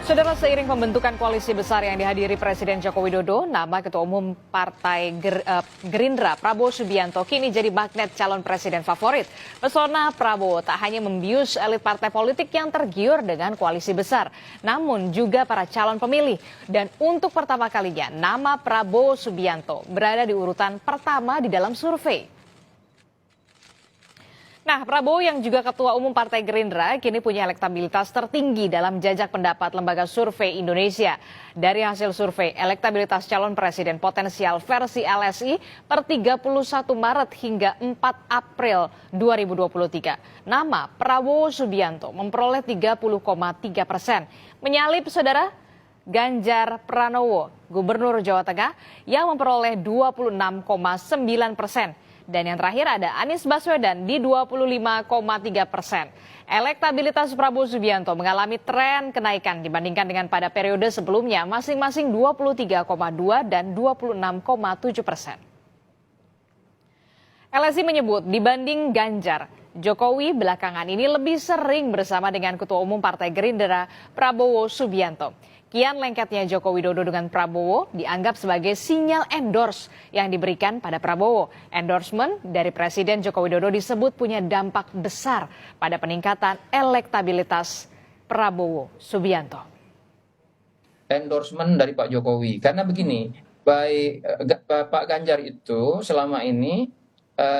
Saudara, seiring pembentukan koalisi besar yang dihadiri Presiden Joko Widodo, nama Ketua Umum Partai Gerindra Prabowo Subianto kini jadi magnet calon presiden favorit. Pesona Prabowo tak hanya membius elit partai politik yang tergiur dengan koalisi besar, namun juga para calon pemilih. Dan untuk pertama kalinya, nama Prabowo Subianto berada di urutan pertama di dalam survei. Nah, Prabowo yang juga Ketua Umum Partai Gerindra kini punya elektabilitas tertinggi dalam jajak pendapat Lembaga Survei Indonesia. Dari hasil survei, elektabilitas calon presiden potensial versi LSI per 31 Maret hingga 4 April 2023. Nama Prabowo Subianto memperoleh 30,3%. Menyalip saudara Ganjar Pranowo, Gubernur Jawa Tengah yang memperoleh 26,9%. Dan yang terakhir ada Anies Baswedan di 25,3%. Elektabilitas Prabowo Subianto mengalami tren kenaikan dibandingkan dengan pada periode sebelumnya, masing-masing 23,2 dan 26,7%. LSI menyebut dibanding Ganjar, Jokowi belakangan ini lebih sering bersama dengan Ketua Umum Partai Gerindra Prabowo Subianto. Kian lengketnya Joko Widodo dengan Prabowo dianggap sebagai sinyal endorse yang diberikan pada Prabowo. Endorsement dari Presiden Joko Widodo disebut punya dampak besar pada peningkatan elektabilitas Prabowo Subianto. Endorsement dari Pak Jokowi, karena begini, Pak Ganjar itu selama ini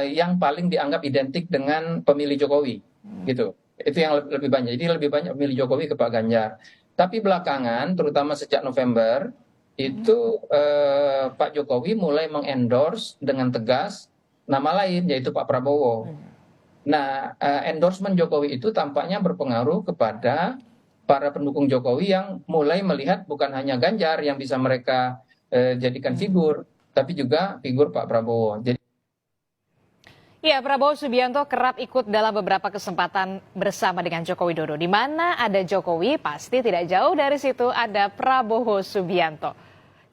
yang paling dianggap identik dengan pemilih Jokowi, gitu. Itu yang lebih banyak. Jadi lebih banyak pemilih Jokowi ke Pak Ganjar. Tapi belakangan, terutama sejak November, itu Pak Jokowi mulai mengendorse dengan tegas nama lain, yaitu Pak Prabowo. Nah, endorsement Jokowi itu tampaknya berpengaruh kepada para pendukung Jokowi yang mulai melihat bukan hanya Ganjar yang bisa mereka jadikan figur, tapi juga figur Pak Prabowo. Ya, Prabowo Subianto kerap ikut dalam beberapa kesempatan bersama dengan Joko Widodo. Di mana ada Jokowi, pasti tidak jauh dari situ ada Prabowo Subianto.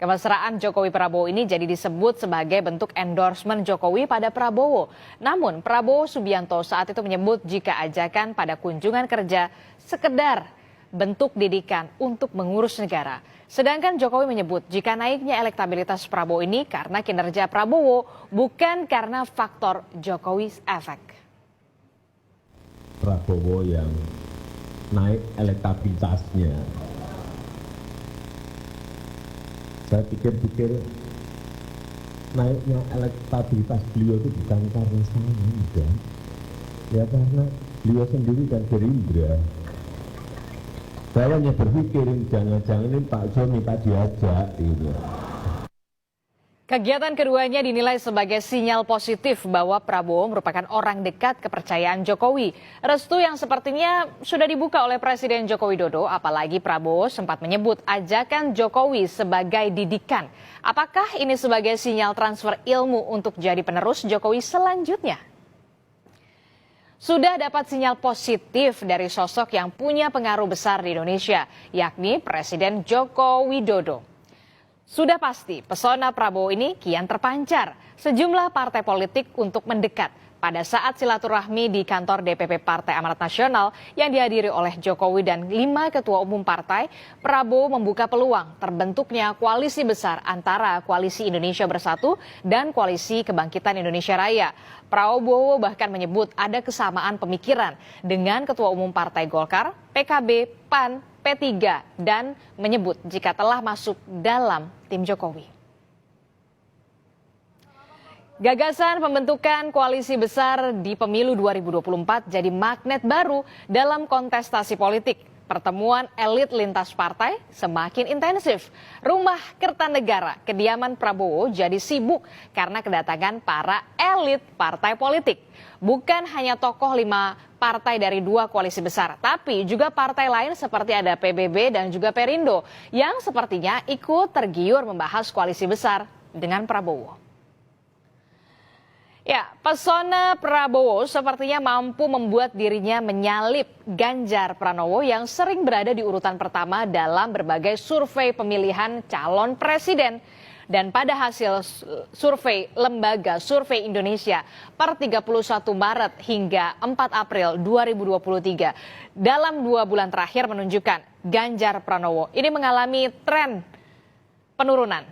Kemesraan Jokowi Prabowo ini jadi disebut sebagai bentuk endorsement Jokowi pada Prabowo. Namun Prabowo Subianto saat itu menyebut jika ajakan pada kunjungan kerja sekedar bentuk didikan untuk mengurus negara. Sedangkan Jokowi menyebut jika naiknya elektabilitas Prabowo ini karena kinerja Prabowo, bukan karena faktor Jokowi's effect. Prabowo yang naik elektabilitasnya, saya pikir-pikir naiknya elektabilitas beliau itu bukan karena saya, enggak. Ya karena beliau sendiri dan Gerindra. Saya hanya berpikir jangan-jangan ini Pak Jo minta diajak gitu. Kegiatan keduanya dinilai sebagai sinyal positif bahwa Prabowo merupakan orang dekat kepercayaan Jokowi. Restu yang sepertinya sudah dibuka oleh Presiden Joko Widodo, apalagi Prabowo sempat menyebut ajakan Jokowi sebagai didikan. Apakah ini sebagai sinyal transfer ilmu untuk jadi penerus Jokowi selanjutnya? Sudah dapat sinyal positif dari sosok yang punya pengaruh besar di Indonesia, yakni Presiden Joko Widodo. Sudah pasti pesona Prabowo ini kian terpancar sejumlah partai politik untuk mendekat pada saat silaturahmi di kantor DPP Partai Amanat Nasional yang dihadiri oleh Jokowi dan 5 ketua umum partai. Prabowo membuka peluang terbentuknya koalisi besar antara Koalisi Indonesia Bersatu dan Koalisi Kebangkitan Indonesia Raya. Prabowo bahkan menyebut ada kesamaan pemikiran dengan ketua umum Partai Golkar, PKB, PAN, P3 dan menyebut jika telah masuk dalam tim Jokowi. Gagasan pembentukan koalisi besar di pemilu 2024 jadi magnet baru dalam kontestasi politik. Pertemuan elit lintas partai semakin intensif. Rumah Kertanegara, kediaman Prabowo jadi sibuk karena kedatangan para elit partai politik. Bukan hanya tokoh 5 partai dari 2 koalisi besar, tapi juga partai lain seperti ada PBB dan juga Perindo yang sepertinya ikut tergiur membahas koalisi besar dengan Prabowo. Ya, pesona Prabowo sepertinya mampu membuat dirinya menyalip Ganjar Pranowo yang sering berada di urutan pertama dalam berbagai survei pemilihan calon presiden. Dan pada hasil survei Lembaga Survei Indonesia per 31 Maret hingga 4 April 2023, dalam 2 bulan terakhir menunjukkan Ganjar Pranowo ini mengalami tren penurunan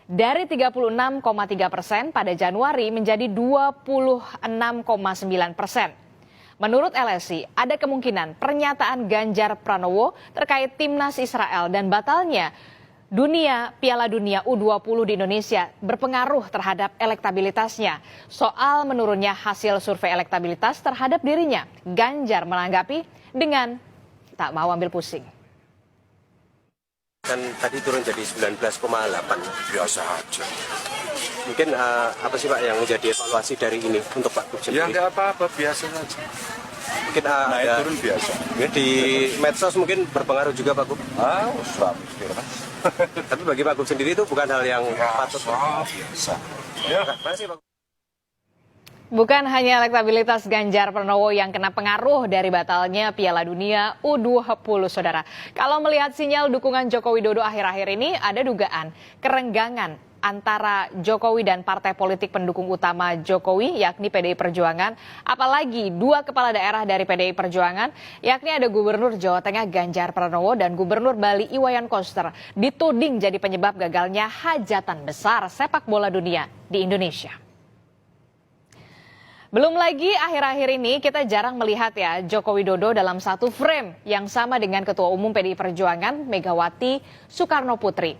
dari 36,3% pada Januari menjadi 26,9%. Menurut LSI, ada kemungkinan pernyataan Ganjar Pranowo terkait timnas Israel dan batalnya Piala Dunia U20 di Indonesia berpengaruh terhadap elektabilitasnya. Soal menurunnya hasil survei elektabilitas terhadap dirinya, Ganjar menanggapi dengan tak mau ambil pusing. Kan tadi turun jadi 19,8. Biasa aja. Mungkin apa sih Pak yang menjadi evaluasi dari ini untuk Pak Gub Ya sendiri? nggak apa-apa, biasa saja. Mungkin Naik ada turun biasa. di medsos mungkin berpengaruh juga Pak Gub. Usah mikir mas. Tapi bagi Pak Gub sendiri itu bukan hal yang patut. Biasa. Ya. Terima kasih Pak Gub. Bukan hanya elektabilitas Ganjar Pranowo yang kena pengaruh dari batalnya Piala Dunia U20, saudara. Kalau melihat sinyal dukungan Joko Widodo akhir-akhir ini, ada dugaan kerenggangan antara Jokowi dan partai politik pendukung utama Jokowi, yakni PDI Perjuangan. Apalagi 2 kepala daerah dari PDI Perjuangan, yakni ada Gubernur Jawa Tengah Ganjar Pranowo dan Gubernur Bali Iwayan Koster, dituding jadi penyebab gagalnya hajatan besar sepak bola dunia di Indonesia. Belum lagi akhir-akhir ini kita jarang melihat ya Joko Widodo dalam satu frame yang sama dengan Ketua Umum PDI Perjuangan Megawati Soekarno Putri.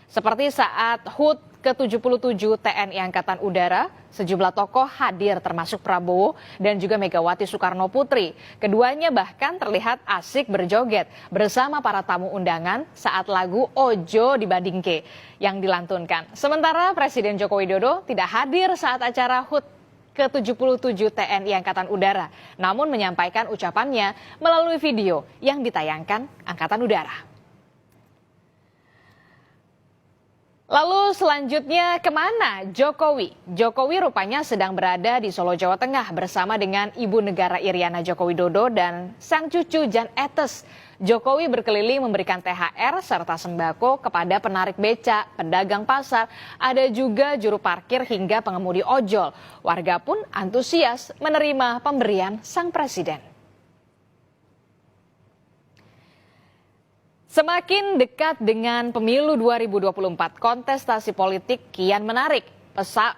Seperti saat HUT ke-77 TNI Angkatan Udara, sejumlah tokoh hadir termasuk Prabowo dan juga Megawati Soekarno Putri. Keduanya bahkan terlihat asik berjoget bersama para tamu undangan saat lagu Ojo Dibandingke yang dilantunkan. Sementara Presiden Joko Widodo tidak hadir saat acara HUT ke-77 TNI Angkatan Udara, namun menyampaikan ucapannya melalui video yang ditayangkan Angkatan Udara. Lalu selanjutnya kemana Jokowi? Jokowi rupanya sedang berada di Solo, Jawa Tengah bersama dengan Ibu Negara Iriana Joko Widodo dan sang cucu Jan Etes. Jokowi berkeliling memberikan THR serta sembako kepada penarik beca, pedagang pasar, ada juga juru parkir hingga pengemudi ojol. Warga pun antusias menerima pemberian sang presiden. Semakin dekat dengan pemilu 2024, kontestasi politik kian menarik.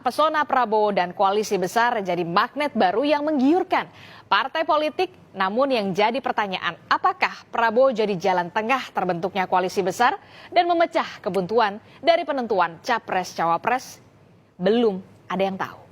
Pesona Prabowo dan koalisi besar jadi magnet baru yang menggiurkan partai politik. Namun yang jadi pertanyaan, apakah Prabowo jadi jalan tengah terbentuknya koalisi besar dan memecah kebuntuan dari penentuan capres-cawapres? Belum ada yang tahu.